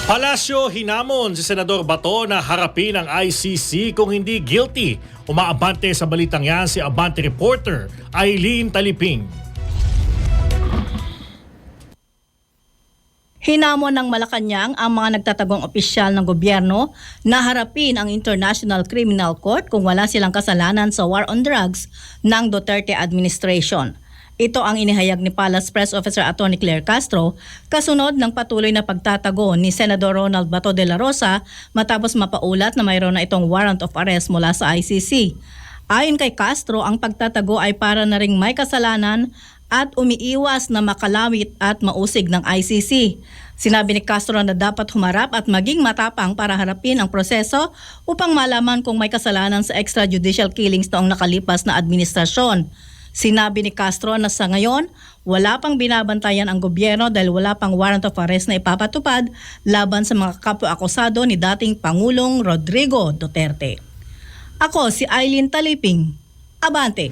Palasyo hinamon si Senador Bato na harapin ang ICC kung hindi guilty. Umaabante sa balitang yan si Abante reporter Eileen Taliping. Hinamon ng Malacanang ang mga nagtatagong opisyal ng gobyerno na harapin ang International Criminal Court kung wala silang kasalanan sa war on drugs ng Duterte administration. Ito ang inihayag ni Palace Press Officer Atty. Claire Castro kasunod ng patuloy na pagtatago ni Senador Ronald Bato de la Rosa matapos mapaulat na mayroon na itong warrant of arrest mula sa ICC. Ayon kay Castro, ang pagtatago ay para na ring may kasalanan at umiiwas na makalawit at mausig ng ICC. Sinabi ni Castro na dapat humarap at maging matapang para harapin ang proseso upang malaman kung may kasalanan sa extrajudicial killings noong nakalipas na administrasyon. Sinabi ni Castro na sa ngayon, wala pang binabantayan ang gobyerno dahil wala pang warrant of arrest na ipapatupad laban sa mga kapwa-akusado ni dating Pangulong Rodrigo Duterte. Ako si Eileen Taliping. Abante!